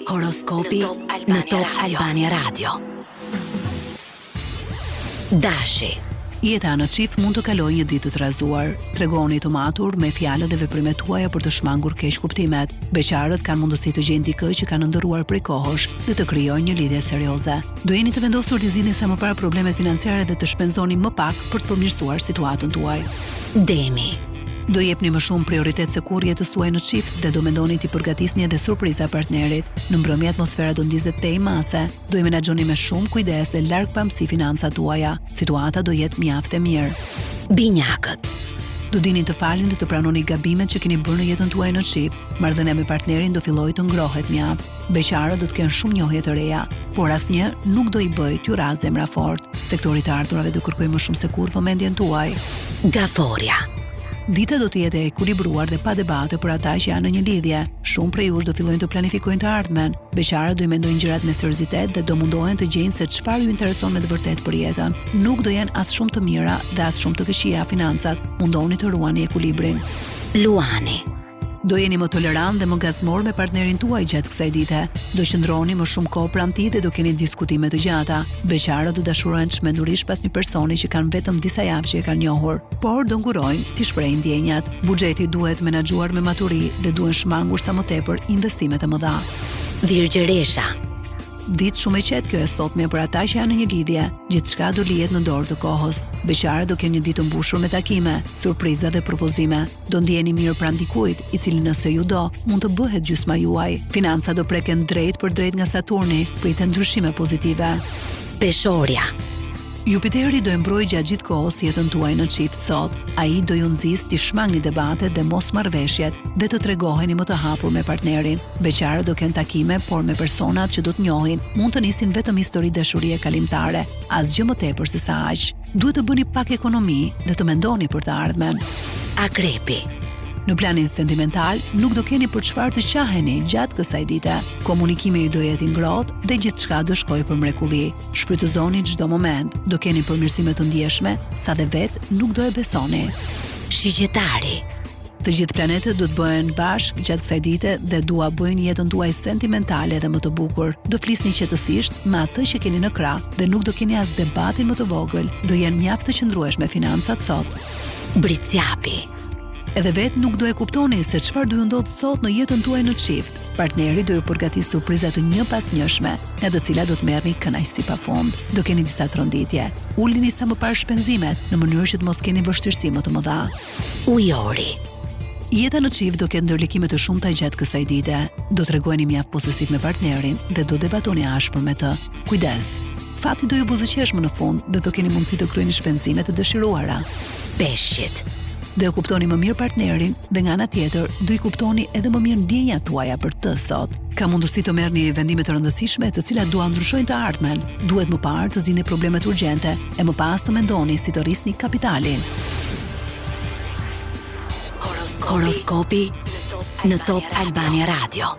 Horoskopi në Top Albania Radio. Dashi. Jeta në çift mund të kalojë një ditë të rrezuar. Tregoni të matur me fjalët dhe veprimet tuaja për të shmangur keq kuptimet. Beqarët kanë mundësi të gjejnë dikë që kanë ndëruar prej kohësh dhe të krijojnë një lidhje serioze. Do jeni të vendosur të zgjidhni sa më parë problemet financiare dhe të shpenzoni më pak për të përmirësuar situatën tuaj. Demi. Do jepni më shumë prioritet sekurrjet të suaj në çift dhe do mendoni t'i përgatisni edhe surpriza partnerit. Në mbrëmje atmosfera do ndizet tej mase. Do i menaxhoni me shumë kujdes dhe larg pamësi financat tuaja. Situata do jetë mjaft e mirë. Binjakët. Do dini të falni dhe të pranoni gabimet që keni bërë në jetën tuaj në çift. Marrëdhënia me partnerin do fillojë të ngrohet mjaft. Beqarët do të kenë shumë njohje të reja, por asnjë nuk do i bëjë t'ju ra zemra fort. Sektori të ardhurave do kërkojë më shumë sekur vëmendjen tuaj. Gaforia. Dita do të jetë e ekuilibruar dhe pa debate për ata që janë në një lidhje. Shumë prej jush do fillojnë të planifikojnë të ardhmen. Beqarët do i mendojnë gjërat me seriozitet dhe do mundohen të gjejnë se çfarë ju intereson me të vërtetë për jetën. Nuk do jenë as shumë të mira dhe as shumë të këqija financat. Mundoni të ruani ekuilibrin. Luani. Do jeni më tolerant dhe më gazmor me partnerin tuaj gjatë kësaj dite. Do qëndroni më shumë kohë pranë tij dhe do keni diskutime të gjata. Beqarët do dashurojnë çmendurisht pas një personi që kanë vetëm disa javë që e kanë njohur, por do ngurojnë t'i shprehin ndjenjat. Buxheti duhet menaxhuar me maturi dhe duhen shmangur sa më tepër investimet e mëdha. Virgjëresha. Ditë shumë e qetë kjo e sotme për ata që janë në një lidhje. Gjithçka do lihet në dorë të kohës. Beqarët do kenë një ditë të mbushur me takime, surpriza dhe propozime. Do ndjeni mirë pranë dikujt, i cili nëse ju do, mund të bëhet gjysma juaj. Financat do preken drejt për drejt nga Saturni, priten ndryshime pozitive. Peshorja. Jupiteri do e mbrojë gjatë gjithë kohës jetën tuaj në çift sot. Ai do ju nxjisë të shmangni debatet dhe mosmarrveshjet dhe të tregoheni më të hapur me partnerin. Beqarët do kenë takime, por me personat që do të njohin, mund të nisin vetëm histori dashurie kalimtare, asgjë më tepër se sa aq. Duhet të bëni pak ekonomi dhe të mendoni për të ardhmen. Akrepi. Në planin sentimental, nuk do keni për çfarë të qaheni gjatë kësaj dite. Komunikimi ju do jetë i ngrohtë dhe gjithçka do shkojë për mrekulli. Shfrytëzoni çdo moment. Do keni përmirësime të ndjeshme, sa dhe vetë nuk do e besoni. Shigjetari. Të gjithë planetët do të bëhen bashkë gjatë kësaj dite dhe dua bëjnë jetën tuaj sentimentale dhe më të bukur. Do flisni qetësisht me atë që keni në krah dhe nuk do keni as debatin më të vogël. Do jenë mjaft të qëndrueshme financat sot. Bricjapi. Edhe vetë nuk do e kuptoni se çfarë do ju ndodh sot në jetën tuaj në çift. Partneri do ju përgatis surpriza të një pas njëshme, nga të cilat do të merrni kënaqësi pafund. Do keni disa tronditje. Ulini sa më parë shpenzimet në mënyrë që të mos keni vështirësi më të mëdha. Ujori. Jeta në çift do ketë ndërlikime të shumta gjatë kësaj dite. Do tregojeni mjaft posesiv me partnerin dhe do debatoni ashpër me të. Kujdes. Fati do ju buzëqesh më në fund dhe do keni mundësi të kryeni shpenzimet të dëshiruara. Peshqit. Do e kuptoni më mirë partnerin dhe nga ana tjetër do i kuptoni edhe më mirë ndjenjat tuaja për të sot. Ka mundësi të merrni vendime të rëndësishme të cilat dua ndryshojnë të ardhmen. Duhet më parë të zgjidhni problemet urgjente e më pas të mendoni si të rrisni kapitalin. Horoskopi në Top Albania Radio.